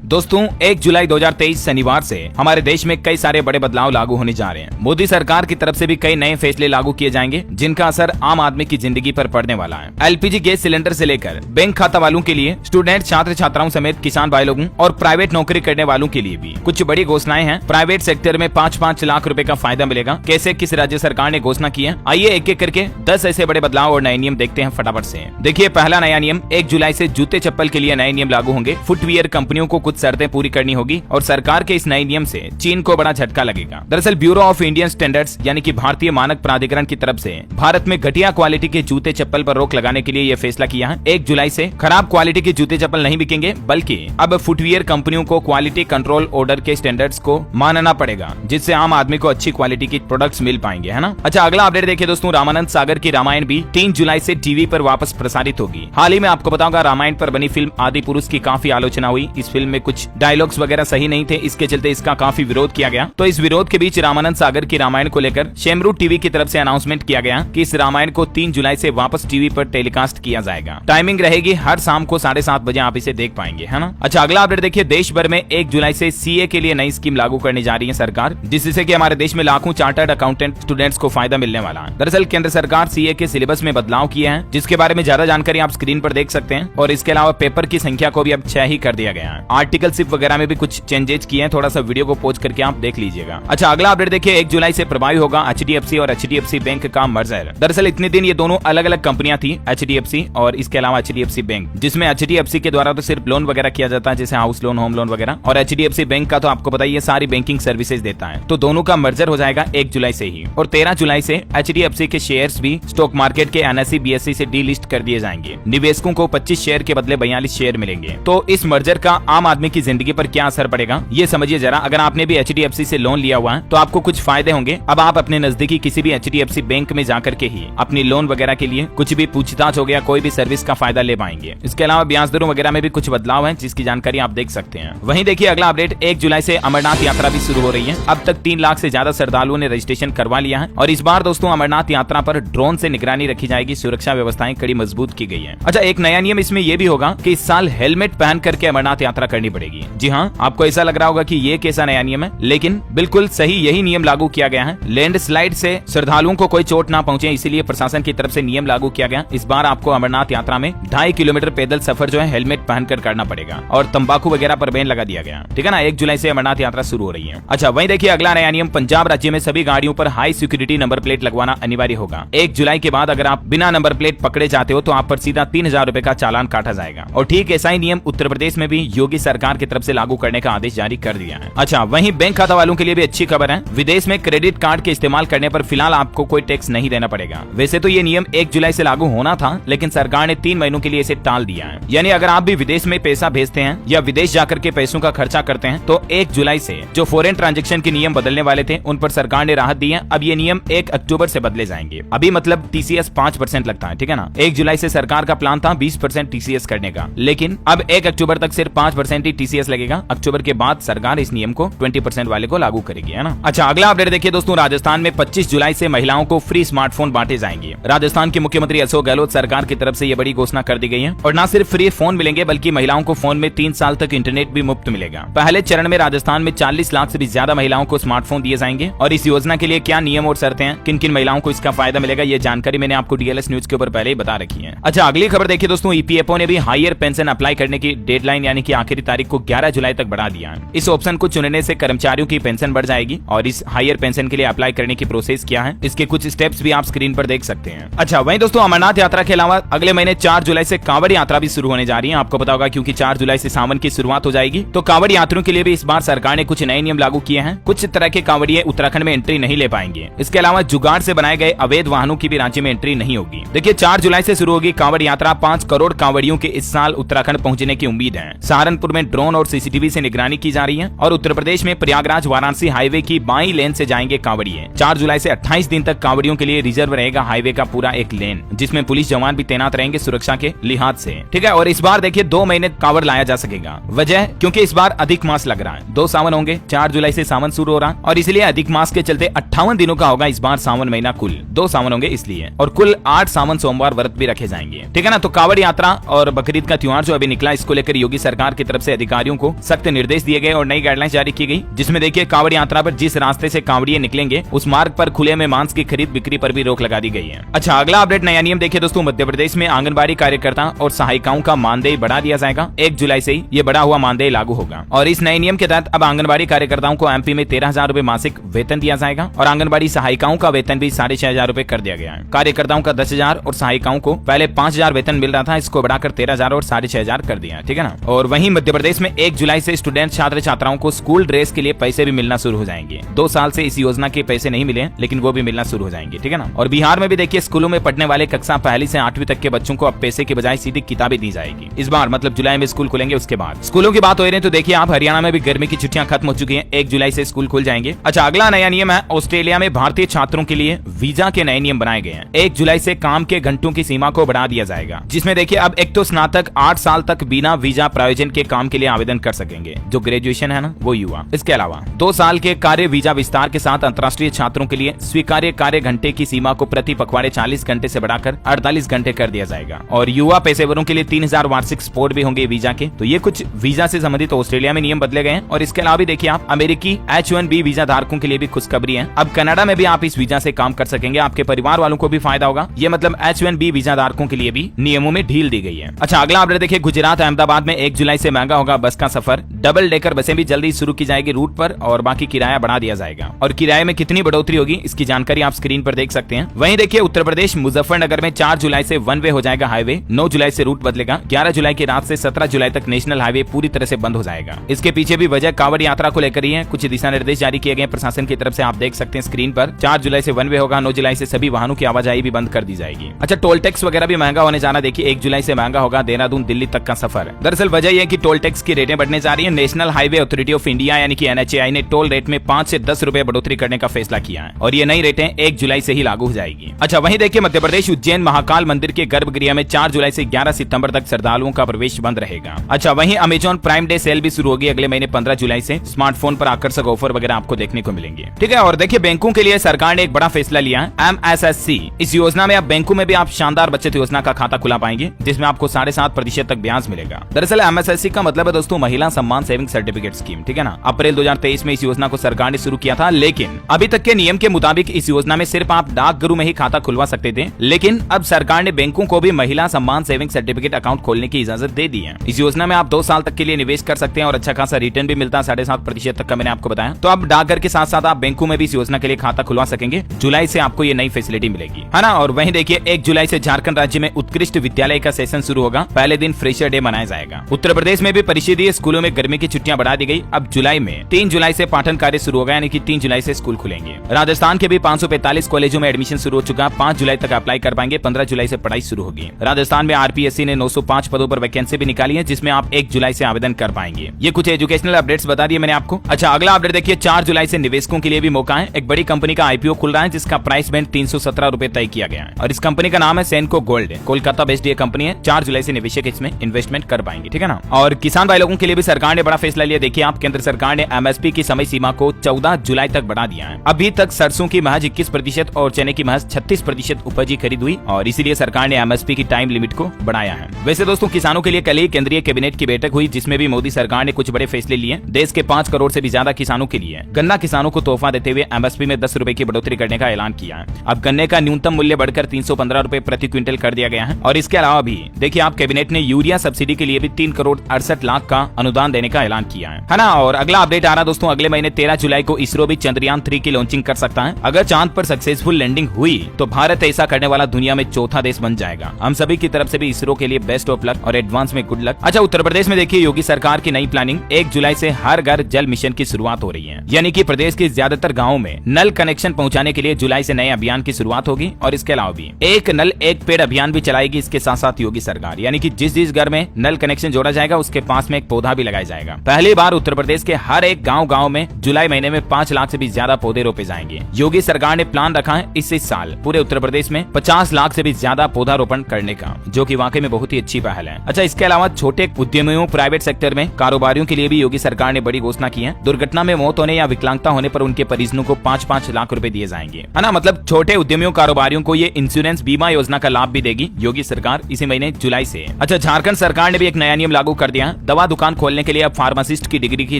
दोस्तों 1 जुलाई 2023 शनिवार से हमारे देश में कई सारे बड़े बदलाव लागू होने जा रहे हैं। मोदी सरकार की तरफ से भी कई नए फैसले लागू किए जाएंगे जिनका असर आम आदमी की जिंदगी पर पड़ने वाला है। एलपीजी गैस सिलेंडर से लेकर बैंक खाता वालों के लिए, स्टूडेंट छात्र छात्राओं समेत किसान भाई लोगों और प्राइवेट नौकरी करने वालों के लिए भी कुछ बड़ी घोषणाएं हैं। प्राइवेट सेक्टर में 5-5 लाख रुपए का फायदा मिलेगा। कैसे, किस राज्य सरकार ने घोषणा की है, आइए एक एक करके 10 ऐसे बड़े बदलाव और नए नियम देखते हैं फटाफट से। देखिए, पहला नया नियम, 1 जुलाई से जूते चप्पल के लिए नए नियम लागू होंगे। फुटवियर कंपनियों को कुछ शर्तें पूरी करनी होगी और सरकार के इस नए नियम से चीन को बड़ा झटका लगेगा। दरअसल ब्यूरो ऑफ इंडियन स्टैंडर्ड्स यानी कि भारतीय मानक प्राधिकरण की तरफ से भारत में घटिया क्वालिटी के जूते चप्पल पर रोक लगाने के लिए यह फैसला किया है। 1 जुलाई से खराब क्वालिटी के जूते चप्पल नहीं बिकेंगे, बल्कि अब फुटवियर कंपनियों को क्वालिटी कंट्रोल ऑर्डर के स्टैंडर्ड्स को मानना पड़ेगा, जिससे आम आदमी को अच्छी क्वालिटी की प्रोडक्ट्स मिल पाएंगे, है ना। अच्छा, अगला अपडेट देखिए दोस्तों, रामानंद सागर की रामायण भी 3 जुलाई से टीवी पर वापस प्रसारित होगी। हाल ही में आपको बताऊंगा, रामायण पर बनी फिल्म आदि पुरुष की काफी आलोचना हुई। इस फिल्म में कुछ डायलॉग्स वगैरह सही नहीं थे, इसके चलते इसका काफी विरोध किया गया। तो इस विरोध के बीच रामानंद सागर की रामायण को लेकर शेमरू टीवी की तरफ से अनाउंसमेंट किया गया कि इस रामायण को 3 जुलाई से वापस टीवी पर टेलीकास्ट किया जाएगा। टाइमिंग रहेगी हर शाम को 7:30 बजे आप इसे देख पाएंगे, है ना। अच्छा, अगला अपडेट देखिए, देश भर में 1 जुलाई से सीए के लिए नई स्कीम लागू करने जा रही है सरकार, जिससे कि हमारे देश में लाखों चार्टर्ड अकाउंटेंट स्टूडेंट्स को फायदा मिलने वाला है। दरअसल केंद्र सरकार सीए के सिलेबस में बदलाव किए हैं, जिसके बारे में ज्यादा जानकारी आप स्क्रीन पर देख सकते हैं। और इसके अलावा पेपर की संख्या को भी अब 6 ही कर दिया गया है। आर्टिकलशिप वगैरह में भी कुछ चेंजेस किए हैं, थोड़ा सा वीडियो को पॉज करके आप देख लीजिएगा। अच्छा, अगला अपडेट देखिए, 1 जुलाई से प्रभावी होगा एचडीएफसी और एचडीएफसी बैंक का मर्जर। दरअसल इतने दिन ये दोनों अलग अलग कंपनियां थी, एचडीएफसी और इसके अलावा एचडीएफसी बैंक, जिसमें एचडीएफसी के द्वारा तो सिर्फ लोन वगैरह किया जाता है, जैसे हाउस लोन, होम लोन वगैरह, और एचडीएफसी बैंक का तो आपको पता ही है सारी बैंकिंग सर्विसेज देता है। तो दोनों का मर्जर हो जाएगा 1 जुलाई से ही। और 13 जुलाई से एचडीएफसी के शेयर्स भी स्टॉक मार्केट के एनएसई बीएसई से डीलिस्ट कर दिए जाएंगे। निवेशकों को 25 शेयर के बदले 42 शेयर मिलेंगे। तो इस मर्जर का आम आदमी की जिंदगी पर क्या असर पड़ेगा, ये समझिए जरा। अगर आपने भी एचडीएफसी से लोन लिया हुआ है तो आपको कुछ फायदे होंगे। अब आप अपने नजदीकी किसी भी एचडीएफसी बैंक में जाकर के ही अपनी लोन वगैरह के लिए कुछ भी पूछताछ हो गया, कोई भी सर्विस का फायदा ले पाएंगे। इसके अलावा ब्याज दरों वगैरह में भी कुछ बदलाव है, जिसकी जानकारी आप देख सकते हैं। वहीं देखिए अगला अपडेट, 1 जुलाई से अमरनाथ यात्रा भी शुरू हो रही है। अब तक 3 लाख से ज्यादा श्रद्धालुओं ने रजिस्ट्रेशन करवा लिया है। और इस बार दोस्तों अमरनाथ यात्रा पर ड्रोन से निगरानी रखी जाएगी, सुरक्षा व्यवस्थाएं कड़ी मजबूत की गई है। अच्छा, एक नया नियम इसमें यह भी होगा कि इस साल हेलमेट पहन करके अमरनाथ यात्रा करनी पड़ेगी। जी हाँ, आपको ऐसा लग रहा होगा कि ये कैसा नया नियम है, लेकिन बिल्कुल सही यही नियम लागू किया गया है। लैंडस्लाइड से श्रद्धालुओं को कोई चोट ना पहुंचे, इसीलिए प्रशासन की तरफ से नियम लागू किया गया। इस बार आपको अमरनाथ यात्रा में 2.5 किलोमीटर पैदल सफर जो है हेलमेट पहनकर करना पड़ेगा। और तंबाकू वगैरह पर बैन लगा दिया गया, ठीक है ना। 1 जुलाई से अमरनाथ यात्रा शुरू हो रही है। अच्छा, वहीं देखिए अगला नया नियम, पंजाब राज्य में सभी गाड़ियों पर हाई सिक्योरिटी नंबर प्लेट लगवाना अनिवार्य होगा। 1 जुलाई के बाद अगर आप बिना नंबर प्लेट पकड़े जाते हो तो आप पर सीधा 3000 रुपए का चालान काटा जाएगा। और ठीक ऐसा ही नियम उत्तर प्रदेश में भी योगी सरकार की तरफ से लागू करने का आदेश जारी कर दिया है। अच्छा, वहीं बैंक खाता वालों के लिए भी अच्छी खबर है। विदेश में क्रेडिट कार्ड के इस्तेमाल करने पर फिलहाल आपको कोई टैक्स नहीं देना पड़ेगा। वैसे तो ये नियम 1 जुलाई से लागू होना था, लेकिन सरकार ने 3 महीनों के लिए इसे टाल दिया है। यानी अगर आप भी विदेश में पैसा भेजते हैं या विदेश जाकर के पैसों का खर्चा करते हैं तो 1 जुलाई से जो फॉरेन ट्रांजैक्शन के नियम बदलने वाले थे उन पर सरकार ने राहत दी है। अब ये नियम 1 अक्टूबर से बदले जाएंगे। अभी मतलब टीसीएस 5% लगता है, ठीक है ना। 1 जुलाई से सरकार का प्लान था 20% टीसीएस करने का, लेकिन अब 1 अक्टूबर तक सिर्फ 5% ही टीसीएस लगेगा। अक्टूबर के बाद सरकार इस नियम को 20% वाले को लागू करेगी, है ना। अच्छा, अगला अपडेट देखिए दोस्तों, राजस्थान में 25 जुलाई से महिलाओं को फ्री स्मार्टफोन बांटे जाएंगे। राजस्थान के मुख्यमंत्री अशोक गहलोत सरकार की तरफ से ये बड़ी घोषणा कर दी गई है। और न सिर्फ फ्री फोन मिलेंगे, बल्कि महिलाओं को फोन में 3 साल तक इंटरनेट भी मुफ्त मिलेगा। पहले चरण में राजस्थान में 40 लाख से भी ज्यादा महिलाओं को स्मार्टफोन दिए जाएंगे। और इस योजना के लिए क्या नियम और शर्तें हैं, किन किन महिलाओं को इसका फायदा मिलेगा, ये जानकारी मैंने आपको डीएलएस न्यूज के ऊपर पहले ही बता रखी है। अच्छा, अगली खबर देखिए दोस्तों, ईपीएफओ ने भी हायर पेंशन अप्लाई करने की डेडलाइन यानी कि आखिरी तारीख को 11 जुलाई तक बढ़ा दिया है। इस ऑप्शन को चुनने से कर्मचारियों की पेंशन बढ़ जाएगी। और इस हायर पेंशन के लिए अप्लाई करने की प्रोसेस क्या है, इसके कुछ स्टेप्स भी आप स्क्रीन पर देख सकते हैं। अच्छा, वहीं दोस्तों अमरनाथ यात्रा के अलावा अगले महीने 4 जुलाई से कांवड़ यात्रा भी शुरू होने जा रही है। आपको पता होगा क्योंकि 4 जुलाई से सावन की शुरुआत हो जाएगी। तो कांवड़ यात्रियों के लिए भी इस बार सरकार ने कुछ नए नियम लागू किए हैं। कुछ तरह के कांवड़िये उत्तराखंड में एंट्री नहीं ले पाएंगे। इसके अलावा जुगाड़ से बनाए गए अवैध वाहनों की भी राज्य में एंट्री नहीं होगी। देखिए, 4 जुलाई से शुरू होगी कांवड़ यात्रा। 5 करोड़ कांवड़ियों के इस साल उत्तराखंड पहुंचने की उम्मीद है। सहारनपुर में ड्रोन और सीसीटीवी से निगरानी की जा रही है। और उत्तर प्रदेश में प्रयागराज वाराणसी हाईवे की बाईं लेन से जाएंगे कांवड़िये। 4 जुलाई से 28 दिन तक कांवड़ियों के लिए रिजर्व रहेगा हाईवे का पूरा एक लेन, जिसमें पुलिस जवान भी तैनात रहेंगे सुरक्षा के लिहाज से, ठीक है। और इस बार देखिए 2 महीने कांवड़ लाया जा सकेगा। वजह क्योंकि इस बार अधिक मास लग रहा है। 2 सावन होंगे, 4 जुलाई से सावन शुरू हो रहा है। और इसलिए अधिक मास के चलते 58 दिनों का होगा इस बार सावन महीना। कुल 2 सावन होंगे इसलिए। और कुल 8 सावन सोमवार व्रत भी रखे जाएंगे, ठीक है ना। तो कांवड़ यात्रा और बकरीद का त्योहार जो अभी निकला, इसको लेकर योगी सरकार की तरफ से अधिकारियों को सख्त निर्देश दिए गए और नई गाइडलाइन जारी की गई, जिसमें देखिए कांवड़ यात्रा पर जिस रास्ते से कांवड़िए निकलेंगे उस मार्ग पर खुले में मांस की खरीद बिक्री पर भी रोक लगा दी गई है। अच्छा, अगला अपडेट नया नियम देखिए दोस्तों, मध्य प्रदेश में आंगनबाड़ी कार्यकर्ता और सहायिकाओं का मानदेय बढ़ा दिया जाएगा। 1 जुलाई से ही ये बढ़ा हुआ मानदेय लागू होगा और इस नए नियम के तहत अब आंगनबाड़ी कार्यकर्ताओं को एमपी में 13,000 रूपए मासिक वेतन दिया जाएगा और आंगनबाड़ी सहायिकाओं का वेतन भी 6,500 रूपए कर दिया गया है। कार्यकर्ताओं का 10,000 और सहायिकाओं को पहले 5,000 वेतन मिल रहा था, इसको बढ़ाकर 13,000 और 6,500 कर दिया, ठीक है ना। और वहीं मध्य प्रदेश में 1 जुलाई से स्टूडेंट छात्र छात्राओं को स्कूल ड्रेस के लिए पैसे भी मिलना शुरू हो जाएंगे। 2 साल से इस योजना के पैसे नहीं मिले, लेकिन वो भी मिलना शुरू हो जाएंगे, ठीक है ना। और बिहार में भी देखिए स्कूलों में पढ़ने वाले कक्षा 1 से 8वीं तक के बच्चों को अब पैसे के बजाय सीधी किताबें दी जाएगी। इस बार मतलब जुलाई में स्कूल खुलेंगे। उसके बाद स्कूलों की बात हो रही है तो देखिए आप हरियाणा में भी गर्मी की छुट्टियां खत्म हो चुकी हैं, 1 जुलाई से स्कूल खुल जाएंगे। अच्छा, अगला नया नियम है, ऑस्ट्रेलिया में भारतीय छात्रों के लिए वीजा के नए नियम बनाए गए हैं। 1 जुलाई से काम के घंटों की सीमा को बढ़ा दिया जाएगा, जिसमें देखिए अब एक तो स्नातक 8 साल तक बिना वीजा प्रायोजन के काम के लिए आवेदन कर सकेंगे, जो ग्रेजुएशन है ना वो युवा। इसके अलावा 2 साल के कार्य वीजा विस्तार के साथ अंतर्राष्ट्रीय छात्रों के लिए स्वीकार्य कार्य घंटे की सीमा को प्रति पखवाड़े 40 घंटे से बढ़ाकर 48 घंटे कर दिया जाएगा और युवा पेशेवरों के लिए 3,000 वार्षिक स्पोर्ट भी होंगे वीजा के। तो ये कुछ वीजा से संबंधित ऑस्ट्रेलिया में नियम बदले गए हैं। और इसके अलावा भी देखिए आप अमेरिकी H1B वीजा धारकों के लिए भी खुशखबरी है, अब कनाडा में भी आप इस वीजा से काम कर सकेंगे, आपके परिवार वालों को भी फायदा होगा। ये मतलब H1B वीजा धारकों के लिए भी नियमों में ढील दी गई है। अच्छा, अगला अपडेट देखिए, गुजरात अहमदाबाद में 1 जुलाई से महंगा होगा बस का सफर। डबल डेकर बसें भी जल्दी शुरू की जाएगी रूट पर और बाकी किराया बढ़ा दिया जाएगा। और किराए में कितनी बढ़ोतरी होगी इसकी जानकारी आप स्क्रीन पर देख सकते हैं। वहीं देखिए उत्तर प्रदेश मुजफ्फरनगर में 4 जुलाई से 1 वे हो जाएगा हाईवे, 9 जुलाई से रूट बदलेगा, 11 जुलाई की रात से 17 जुलाई तक नेशनल हाईवे पूरी तरह से बंद हो जाएगा। इसके पीछे भी वजह कांवड़ यात्रा को लेकर ही है। कुछ दिशा निर्देश जारी किए गए प्रशासन की तरफ से, आप देख सकते हैं स्क्रीन पर। 4 जुलाई से 1 वे होगा, 9 जुलाई से सभी वाहनों की आवाजाही भी बंद कर दी जाएगी। अच्छा, टोल टैक्स वगैरह भी महंगा होने जाना, देखिए 1 जुलाई से महंगा होगा देहरादून दिल्ली तक का सफर। दरअसल वजह यह है कि टोल टैक्स की रेटें बढ़ने जा रही है। National highway authority of India यानी कि NHAI ने टोल रेट में 5 से 10 रुपए बढ़ोतरी करने का फैसला किया है और ये नई रेटें 1 जुलाई से ही लागू हो जाएगी। अच्छा, वहीं देखिए मध्य प्रदेश उज्जैन महाकाल मंदिर के गर्भगृह में 4 जुलाई से 11 सितंबर तक श्रद्धालुओं का प्रवेश बंद रहेगा। अच्छा, वहीं अमेजॉन प्राइम डे सेल भी शुरू होगी अगले महीने 15 जुलाई से। स्मार्टफोन पर आकर्षक ऑफर वगैरह आपको देखने को मिलेंगे, ठीक है। और देखिए बैंकों के लिए सरकार ने एक बड़ा फैसला लिया है, MSSC। इस योजना में अब बैंकों में भी आप शानदार बचत योजना का खाता खुला पाएंगे, जिसमें आपको 7.5% तक ब्याज मिलेगा। दरअसल MSSC का मतलब है दोस्तों महिला सम्मान सेविंग सर्टिफिकेट स्कीम, ठीक है ना। अप्रैल 2023 में इस योजना को सरकार ने शुरू किया था, लेकिन अभी तक के नियम के मुताबिक इस योजना में सिर्फ आप डाकघरों में ही खाता खुलवा सकते थे, लेकिन अब सरकार ने बैंकों को भी महिला सम्मान सेविंग सर्टिफिकेट अकाउंट खोलने की इजाजत दे दी है। इस योजना में आप 2 साल तक के लिए निवेश कर सकते हैं और अच्छा खासा रिटर्न भी मिलता है 7.5% तक का, मैंने आपको बताया। तो अब डाकघर के साथ साथ आप बैंकों में भी इस योजना के लिए खाता खुलवा सकेंगे। जुलाई से आपको ये नई फैसिलिटी मिलेगी, है ना। और वहीं देखिए 1 जुलाई से झारखंड राज्य में उत्कृष्ट विद्यालय का सेशन शुरू होगा, पहले दिन फ्रेशर डे मनाया जाएगा। उत्तर प्रदेश में भी परिषदीय स्कूलों में गर्मी की छुट्टियां बढ़ा दी गई, अब जुलाई में 3 जुलाई से पाठन कार्य शुरू होगा, यानी कि 3 जुलाई से स्कूल खुलेंगे। राजस्थान के भी 545 कॉलेजों में एडमिशन शुरू हो चुका, 5 जुलाई तक अप्लाई कर पाएंगे, 15 जुलाई से पढ़ाई शुरू होगी। राजस्थान में RPSC ने 905 पदों पर वैकेंसी भी निकाली है, जिसमें आप 1 जुलाई से आवेदन कर पाएंगे। ये कुछ एजुकेशनल अपडेट्स बता दिए मैंने आपको। अच्छा, अगला अपडेट देखिए 4 जुलाई से निवेशकों के लिए भी मौका है। एक बड़ी कंपनी का IPO खुल रहा है, जिसका प्राइस बैंड 317 रुपए तय किया गया है और इस कंपनी का नाम है सेनको गोल्ड। कोलकाता बेस्ड ये कंपनी है। 4 जुलाई से निवेशक इसमें इन्वेस्टमेंट कर पाएंगे, ठीक है ना। और किसान भाई लोगों के लिए भी सरकार ने बड़ा फैसला लिया। देखिए आप, केंद्र सरकार ने MSP की समय सीमा को 14 जुलाई तक बढ़ा दिया है। अभी तक सरसों की महज 21% और चने की महज 36% उपज की खरीद हुई और इसीलिए सरकार ने MSP की टाइम लिमिट को बढ़ाया है। वैसे दोस्तों किसानों के लिए कल ही केंद्रीय कैबिनेट की बैठक हुई, जिसमें भी मोदी सरकार ने कुछ बड़े फैसले लिए। देश के 5 करोड़ से भी ज्यादा किसानों के लिए गन्ना किसानों को तोहफा देते हुए MSP में 10 रुपए की बढ़ोतरी करने का ऐलान किया है। अब गन्ने का न्यूनतम मूल्य बढ़कर 315 रुपए प्रति क्विंटल कर दिया गया है। और इसके अलावा भी देखिए आप, कैबिनेट ने यूरिया सब्सिडी के लिए भी 3 करोड़ 68 लाख का अनुदान देने का ऐलान किया है ना। और अगला अपडेट आ रहा दोस्तों, अगले महीने 13 जुलाई को इसरो भी चंद्रयान 3 की लॉन्चिंग कर सकता है। अगर चांद पर सक्सेसफुल लैंडिंग हुई तो भारत ऐसा करने वाला दुनिया में चौथा देश बन जाएगा। हम सभी की तरफ से भी इसरो के लिए बेस्ट ऑफ लक और एडवांस में गुड लक। अच्छा, उत्तर प्रदेश में देखिए योगी सरकार की नई प्लानिंग, 1 जुलाई से हर घर जल मिशन की शुरुआत हो रही है, यानी कि प्रदेश के ज्यादातर गाँव में नल कनेक्शन पहुँचाने के लिए जुलाई से नए अभियान की शुरुआत होगी। और इसके अलावा भी एक नल एक पेड़ अभियान भी चलाएगी इसके साथ साथ योगी सरकार, यानी कि जिस घर में नल कनेक्शन जोड़ा जाएगा उसके पास में एक पौधा भी लगाया जाएगा। पहली बार उत्तर प्रदेश के हर एक गांव में जुलाई महीने में 5 लाख से भी ज्यादा पौधे रोपे जाएंगे। योगी सरकार ने प्लान रखा है इस साल पूरे उत्तर प्रदेश में 50 लाख से भी ज्यादा पौधारोपण करने का, जो कि वाकई में बहुत ही अच्छी पहल है। अच्छा, इसके अलावा छोटे उद्यमियों, प्राइवेट सेक्टर में कारोबारियों के लिए भी योगी सरकार ने बड़ी घोषणा की है। दुर्घटना में मौत होने या विकलांगता होने पर उनके परिजनों को 5-5 लाख रुपए दिए जाएंगे, है ना। मतलब छोटे उद्यमियों, कारोबारियों को ये इंश्योरेंस बीमा योजना का लाभ भी देगी योगी सरकार इसी महीने जुलाई से। अच्छा, झारखंड सरकार ने भी एक नया नियम लागू कर दिया। दवा दुकान खोलने के लिए अब फार्मासिस्ट की डिग्री की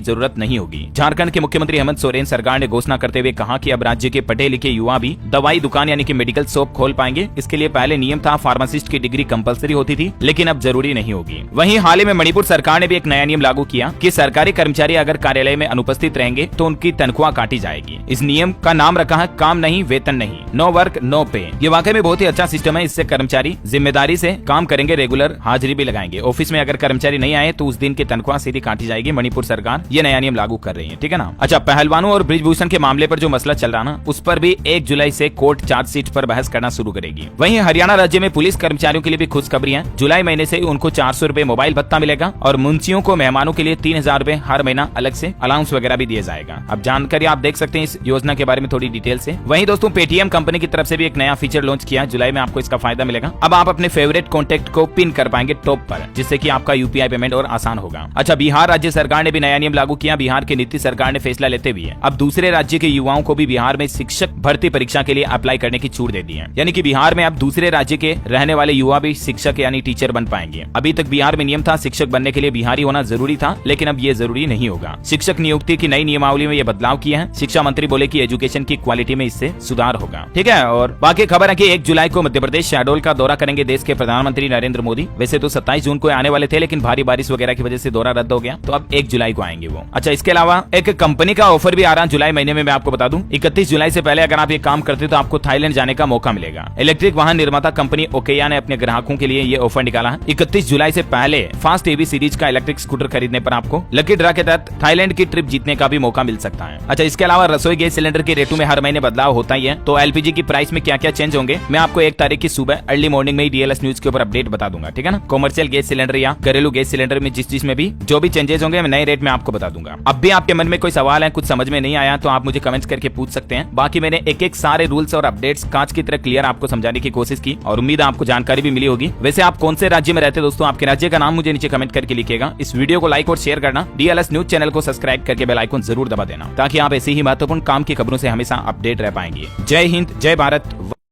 जरूरत नहीं होगी। झारखंड के मुख्यमंत्री हेमंत सोरेन सरकार ने घोषणा करते हुए कहा कि अब राज्य के पढ़े लिखे युवा भी दवाई दुकान यानी कि मेडिकल शॉप खोल पाएंगे। इसके लिए पहले नियम था फार्मासिस्ट की डिग्री कंपलसरी होती थी, लेकिन अब जरूरी नहीं होगी। वहीं हाल ही में मणिपुर सरकार ने भी एक नया नियम लागू किया कि सरकारी कर्मचारी अगर कार्यालय में अनुपस्थित रहेंगे तो उनकी तनख्वाह काटी जाएगी। इस नियम का नाम रखा है काम नहीं वेतन नहीं, नो वर्क नो पे। ये वाकई में बहुत ही अच्छा सिस्टम है। इससे कर्मचारी जिम्मेदारी से काम करेंगे, रेगुलर हाजिरी भी लगाएंगे। ऑफिस में अगर कर्मचारी नहीं आए तो उस दिन की तनख्वाह सीधी काटी जाएगी। मणिपुर सरकार ये नया नियम लागू कर रही है, ठीक है ना। अच्छा, पहलवानों और ब्रिजभूषण के मामले पर जो मसला चल रहा ना, उस पर भी 1 जुलाई से कोर्ट चार्जशीट पर बहस करना शुरू करेगी। वहीं हरियाणा राज्य में पुलिस कर्मचारियों के लिए भी खुशखबरी है। जुलाई महीने से उनको 400 रुपए मोबाइल भत्ता मिलेगा और मुंशियों को मेहमानों के लिए 3000 रुपए हर महीना अलग से अलाउंस वगैरह भी दिया जाएगा। अब जानकारी आप देख सकते हैं इस योजना के बारे में थोड़ी डिटेल से। वहीं दोस्तों पेटीएम कंपनी की तरफ से भी एक नया फीचर लॉन्च किया। जुलाई में आपको इसका फायदा मिलेगा। अब आप अपने फेवरेट कॉन्टेक्ट को पिन कर पाएंगे टॉप पर, जिससे कि आपका यूपीआई पेमेंट और आसान होगा। अच्छा, बिहार राज्य सरकार ने भी नया नियम लागू किया। बिहार की नीतीश सरकार ने फैसला लेते हुए अब दूसरे राज्य के युवाओं को भी बिहार में शिक्षक भर्ती परीक्षा के लिए अप्लाई करने की छूट दे दी है। यानी कि बिहार में अब दूसरे राज्य के रहने वाले युवा भी शिक्षक यानी टीचर बन पाएंगे। अभी तक बिहार में नियम था शिक्षक बनने के लिए बिहारी होना जरूरी था, लेकिन अब ये जरूरी नहीं होगा। शिक्षक नियुक्ति की नई नियमावली में ये बदलाव किया है। शिक्षा मंत्री बोले कि एजुकेशन की क्वालिटी में इससे सुधार होगा, ठीक है। और बाकी खबर है कि 1 जुलाई को मध्य प्रदेश शहडोल का दौरा करेंगे देश के प्रधानमंत्री नरेंद्र मोदी। वैसे तो 27 जून को आने वाले थे, लेकिन भारी बारिश वगैरह की वजह से दौरा रद्द हो गया, तो अब 1 जुलाई को आएंगे वो। अच्छा, इसके अलावा एक कंपनी का ऑफर भी आ रहा है जुलाई महीने में। मैं आपको बता दूं 31 जुलाई से पहले अगर आप ये काम करते हो तो आपको थाईलैंड जाने का मौका मिलेगा। इलेक्ट्रिक वाहन निर्माता कंपनी ओकेया ने अपने ग्राहकों के लिए ये ऑफर निकाला है। 31 जुलाई से पहले फास्ट एवी सीरीज का इलेक्ट्रिक स्कूटर खरीदने पर आपको लकी ड्रा के तहत थाईलैंड की ट्रिप जीतने का भी मौका मिल सकता है। अच्छा, इसके अलावा रसोई गैस सिलेंडर के रेटों में हर महीने बदलाव होता ही है, तो एलपीजी की प्राइस में क्या क्या चेंज होंगे मैं आपको 1 तारीख की सुबह अर्ली मॉर्निंग में ही डीएलएस न्यूज के ऊपर अपडेट बता दूंगा, ठीक है ना। कॉमर्शियल गैस सिलेंडर या घरेलू गैस सिलेंडर में जिस चीज में भी जो भी चेंजेस होंगे मैं नए रेट में आपको बता दूंगा। अब भी आपके मन में कोई सवाल है, कुछ समझ में नहीं आया, तो आप मुझे कमेंट्स करके पूछ सकते हैं। बाकी मैंने एक सारे रूल्स और अपडेट्स कांच की तरह क्लियर आपको समझाने की कोशिश की और उम्मीद है आपको जानकारी भी मिली होगी। वैसे आप कौन से राज्य में रहते हैं दोस्तों, आपके राज्य का नाम मुझे नीचे कमेंट करके लिखिएगा। इस वीडियो को लाइक और शेयर करना, डीएलएस न्यूज चैनल को सब्सक्राइब करके बेल आइकन जरूर दबा देना, ताकि आप ऐसी ही महत्वपूर्ण काम की खबरों से हमेशा अपडेट रह पाएंगे। जय हिंद, जय भारत।